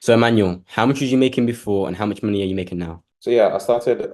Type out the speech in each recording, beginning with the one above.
So Emmanuel, how much was you making before and how much money are you making now? So yeah, I started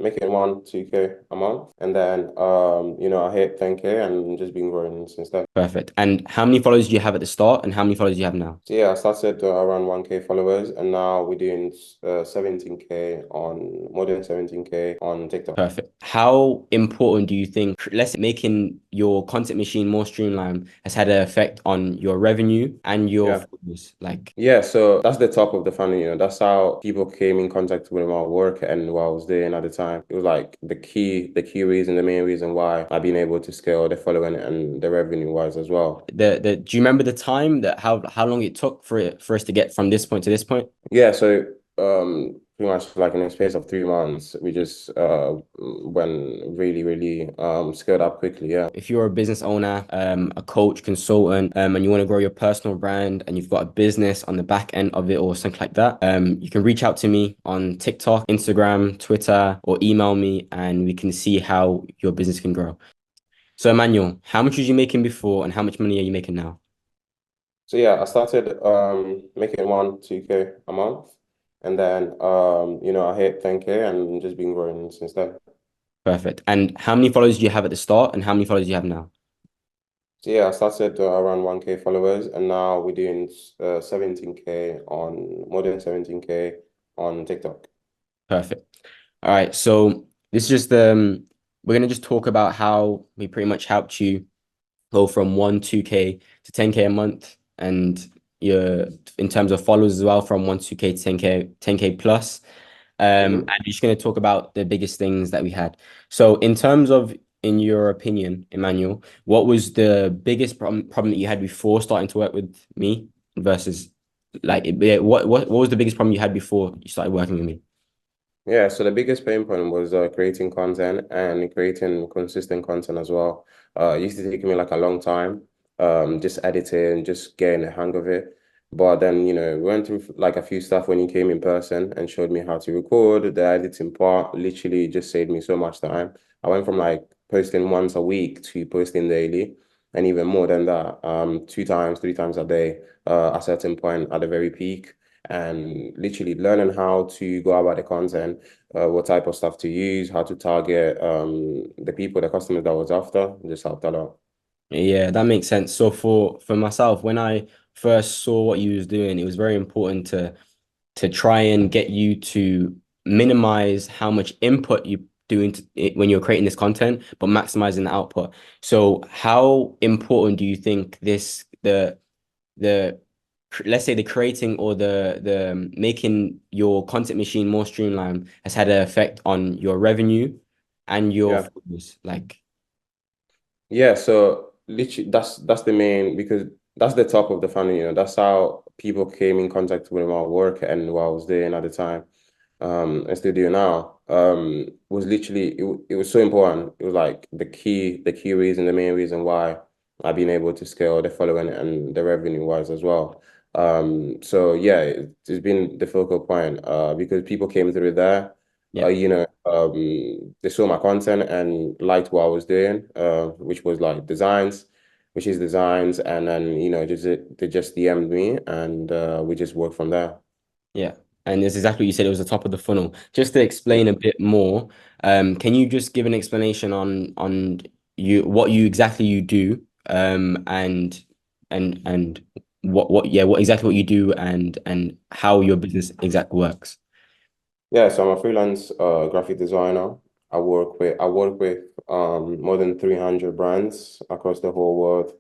making 2K a month, and then I hit 10K and just been growing since then. Perfect. And how many followers do you have at the start and how many followers do you have now? So yeah, I started around 1K followers, and now we're doing 17K on more than 17K on TikTok. Perfect. How important do you think, let's say, making your content machine more streamlined has had an effect on your revenue and your Yeah. followers? Like, Yeah, so that's the top of the funnel, That's how people came in contact with my work and what I was doing at the time. It was like the key reason, the main reason why I've been able to scale the following and the revenue wise as well. the do you remember the time that how long it took for us to get from this point to this point? Yeah, so pretty much like in the space of 3 months, we just went really scaled up quickly. Yeah. If you're a business owner, a coach, consultant, and you want to grow your personal brand and you've got a business on the back end of it or something like that, you can reach out to me on TikTok, Instagram, Twitter, or email me and we can see how your business can grow. So Emmanuel, how much was you making before and how much money are you making now? So yeah, I started making 2K a month, and then I hit 10K and just been growing since then. Perfect. And how many followers do you have at the start and how many followers do you have now? So yeah, I started around 1K followers, and now we're doing 17K on more than 17K on TikTok. Perfect. All right. So this is just we're gonna just talk about how we pretty much helped you go from 2K to 10K a month and your in terms of followers as well from 2K to 10K plus. And Hmm. we're just going to talk about the biggest things that we had. So in terms of, in your opinion, Emmanuel, what was the biggest problem that you had before starting to work with me versus yeah, what was the biggest problem you had before you started working with me? Yeah, so the biggest pain point was creating content and creating consistent content as well. It used to take me like a long time, just editing, just getting the hang of it. But then, we went through like a few stuff when you came in person and showed me how to record. The editing part literally just saved me so much time. I went from like posting once a week to posting daily, and even more than that, 2 times, 3 times a day, at a certain point at the very peak, and literally learning how to go about the content, what type of stuff to use, how to target the people, the customers that I was after, just helped a lot. Yeah, that makes sense. So for myself, when I first saw what you was doing, it was very important to try and get you to minimize how much input you do into it when you're creating this content, but maximizing the output. So how important do you think the let's say the creating or the making your content machine more streamlined has had an effect on your revenue and your Yeah. focus? Like, Yeah, so literally that's the main, because that's the top of the funnel, That's how people came in contact with my work and what I was doing at the time, and still do now. Was literally it was so important. It was like the key reason, the main reason why I've been able to scale the following and the revenue wise as well. So yeah, it's been the focal point, because people came through there, yeah. they saw my content and liked what I was doing, which was like designs, and then they just DM'd me, and we just worked from there. Yeah, and it's exactly what you said. It was the top of the funnel. Just to explain a bit more, can you just give an explanation on you what you exactly you do, and what exactly what you do and how your business exactly works. Yeah, so I'm a freelance graphic designer. I work with more than 300 brands across the whole world.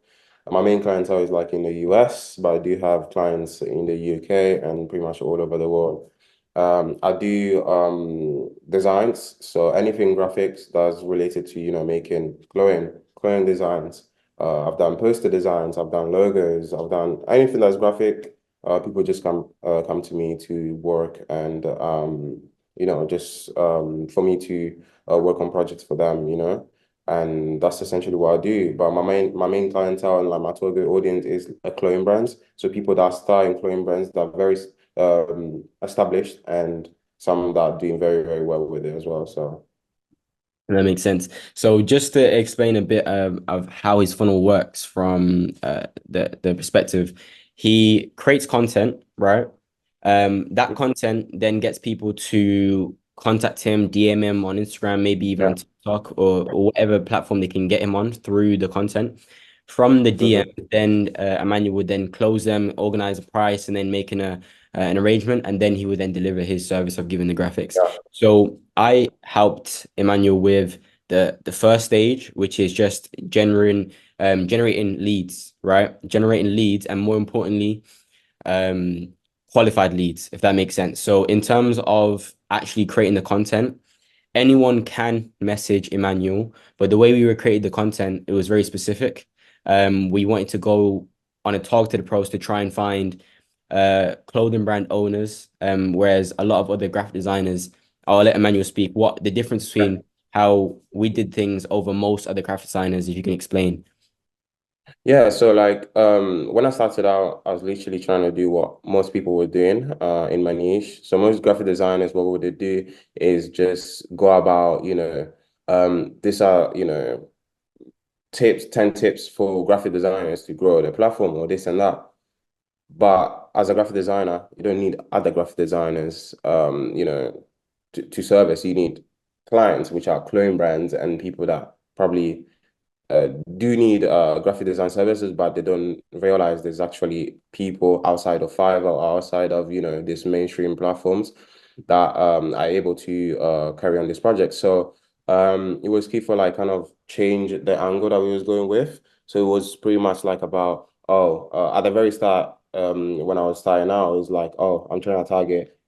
My main clientele is like in the US, but I do have clients in the UK and pretty much all over the world. I do designs, so anything graphics that's related to, making glowing designs. I've done poster designs, I've done logos, I've done anything that's graphic. People just come to me to work, and just for me to work on projects for them, and that's essentially what I do. But my main clientele and like my target audience is clothing brands, so people that start in clothing brands that are very established, and some that are doing very well with it as well. So And that makes sense. So just to explain a bit of how his funnel works from the perspective, he creates content, right? That content then gets people to contact him, DM him on Instagram, maybe even on Yeah. TikTok or whatever platform they can get him on through the content. From the DM, Mhm. then Emmanuel would then close them, organize a price, and then make an arrangement, and then he would then deliver his service of giving the graphics. Yeah. So I helped Emmanuel with the first stage, which is just generating leads, right? Generating leads, and more importantly, um, qualified leads, if that makes sense. So in terms of actually creating the content, anyone can message Emmanuel, but the way we were creating the content, it was very specific. We wanted to go on a targeted approach to try and find clothing brand owners, whereas a lot of other graphic designers, I'll let Emmanuel speak, what the difference between how we did things over most other graphic designers, if you can explain. Yeah, so like when I started out, I was literally trying to do what most people were doing in my niche. So most graphic designers, what would they do is just go about, these are, tips, 10 tips for graphic designers to grow their platform or this and that. But as a graphic designer, you don't need other graphic designers, to service. You need clients, which are clone brands and people that probably do need graphic design services, but they don't realize there's actually people outside of Fiverr or outside of, these mainstream platforms that are able to carry on this project. So it was key for like kind of change the angle that we was going with. So it was pretty much like about, at the very start, when I was starting out, it was like, oh, I'm trying to target,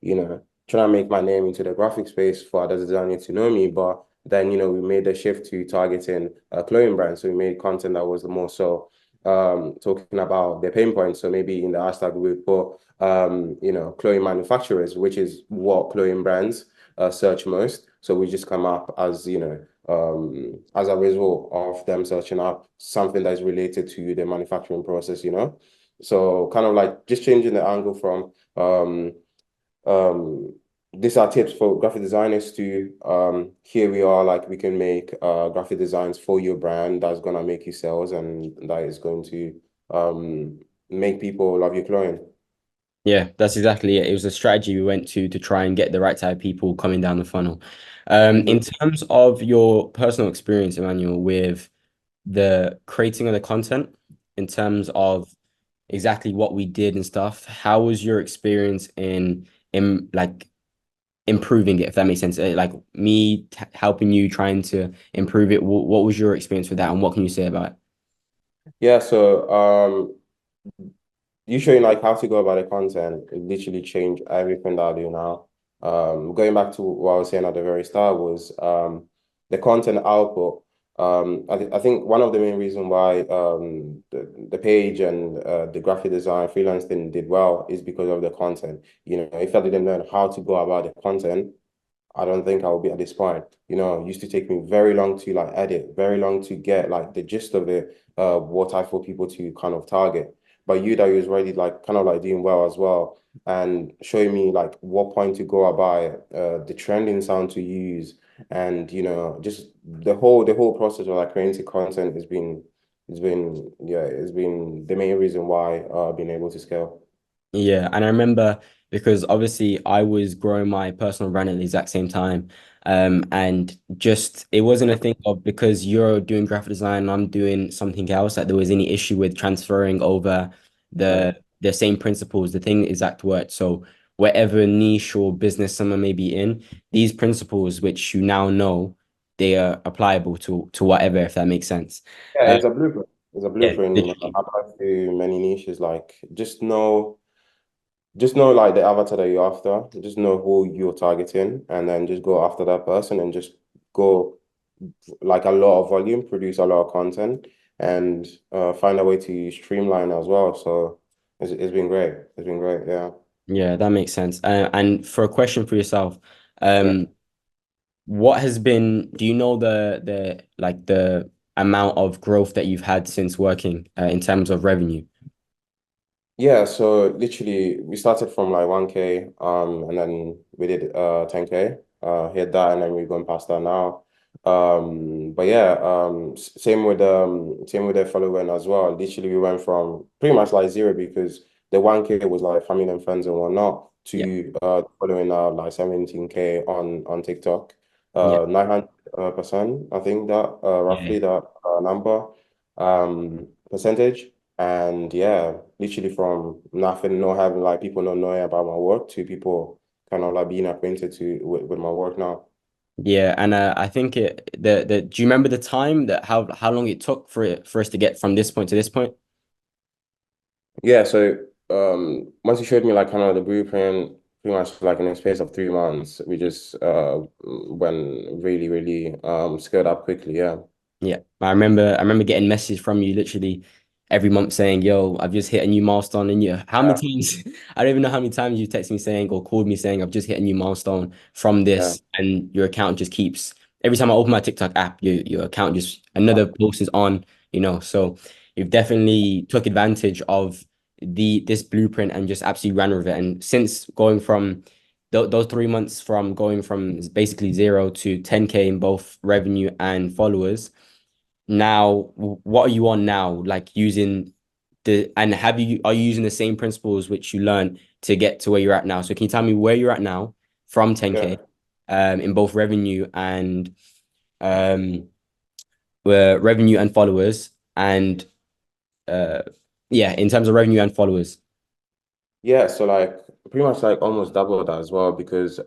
trying to make my name into the graphic space for other designers to know me, but then, we made the shift to targeting a clothing brand. So we made content that was more so talking about their pain points. So maybe in the hashtag we would put, clothing manufacturers, which is what clothing brands search most. So we just come up as, as a result of them searching up something that is related to the manufacturing process. So kind of like just changing the angle from um these are tips for graphic designers to here we are, like we can make graphic designs for your brand that's gonna make you sales and that is going to make people love your clothing. Yeah, that's exactly it. It was a strategy we went to try and get the right type of people coming down the funnel. In Mhm. terms of your personal experience, Emmanuel, with the creating of the content, in terms of exactly what we did and stuff, how was your experience in like improving it, if that makes sense? Like me helping you trying to improve it. What was your experience with that, and what can you say about it? Yeah, so you showing like how to go about the content, it literally changed everything that I do now. Going back to what I was saying at the very start was the content output. I think one of the main reasons why the page and the graphic design freelance thing did well is because of the content. If I didn't learn how to go about the content, I don't think I would be at this point. It used to take me very long to like edit, very long to get like the gist of it, what I for people to kind of target. But you that was already like kind of like doing well as well and showing me like what point to go about it, the trending sound to use, and just the whole process of like creating content has been the main reason why I've been able to scale. Yeah, and I remember because obviously I was growing my personal brand at the exact same time. And just it wasn't a thing of because you're doing graphic design and I'm doing something else that there was any issue with transferring over Yeah. the same principles, the thing exact word. So whatever niche or business someone may be in, these principles which you now know, they are applicable to whatever, if that makes sense. Yeah, Uh, it's a blueprint. It's a yeah, blueprint, literally. applies to many niches. Like just know like the avatar that you're after. Just know who you're targeting, and then just go after that person, and just go like a lot of volume, produce a lot of content, and find a way to streamline as well. So it's been great. It's been great. Yeah. Yeah, that makes sense. And for a question for yourself, Yeah. um, what has been, do you know the amount of growth that you've had since working in terms of revenue? Yeah, so literally we started from like 1K, and then we did 10K, hit that, and then we're going past that now. But yeah, same with the following as well. Literally we went from pretty much like zero because the 1K was like family and friends and whatnot, Yeah. to following now like 17K on TikTok. Yeah. 900%, I think that Yeah. roughly that number percentage. And yeah, literally from nothing, not having like people not knowing about my work to people kind of like being acquainted with my work now. Yeah, and I think the do you remember the time that how long it took for us to get from this point to this point? Yeah, so once you showed me like kind of the blueprint, pretty much like in a space of 3 months, we just went really, really scaled up quickly. Yeah. Yeah, I remember getting messages from you literally every month saying, "Yo, I've just hit a new milestone." And you, how many Yeah. times? I don't even know how many times you texted me saying or called me saying, "I've just hit a new milestone from Yeah. this," and your account just keeps. Every time I open my TikTok app, your account just another post is on. So you've definitely took advantage of this blueprint and just absolutely ran with it. And since going from those 3 months, from going from basically zero to 10K in both revenue and followers now, what are you on now? Like using and are you using the same principles which you learned to get to where you're at now? So can you tell me where you're at now from Yeah. 10K, in both um revenue and followers, and uh yeah, in terms of revenue and followers. Yeah. So like pretty much like almost double that as well because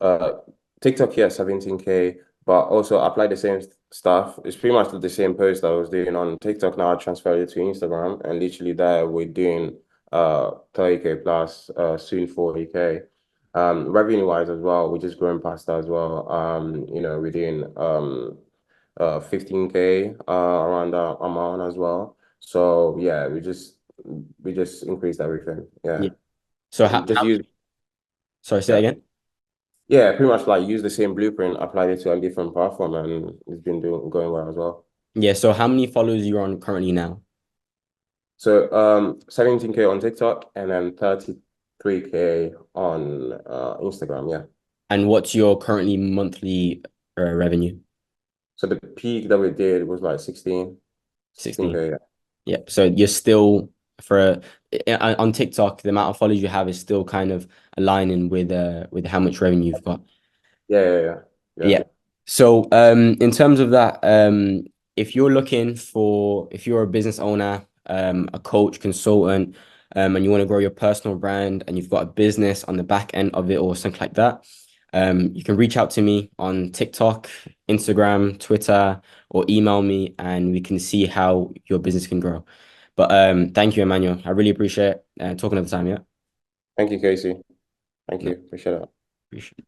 Uh, TikTok, yeah, 17K, but also apply the same stuff. It's pretty much the same post I was doing on TikTok. Now I transferred it to Instagram, and literally there we're doing 30K plus, soon 40K. Revenue wise as well, we're just growing past that as well. We're doing 15K around that amount as well. So yeah, we just increased everything. Yeah. Yeah. So And just use sorry, say that yeah. again. Yeah, pretty much like use the same blueprint, applied it to a different platform, and it's been doing going well as well. Yeah, so how many followers you're on currently now? So 17K on TikTok and then 33K on Instagram, yeah. And what's your currently monthly revenue? So the peak that we did was like 16, 16. 16K, yeah. Yeah. So you're still on TikTok, the amount of followers you have is still kind of aligning with how much revenue you've got. Yeah, yeah, yeah. Yeah. Yeah. So in terms of that, if you're a business owner, a coach, consultant, and you want to grow your personal brand and you've got a business on the back end of it or something like that, you can reach out to me on TikTok, Instagram, Twitter, or email me and we can see how your business can grow. But thank you, Emmanuel. I really appreciate talking at the time. Yeah. Thank you, Casey. Thank No, you. Appreciate it. appreciate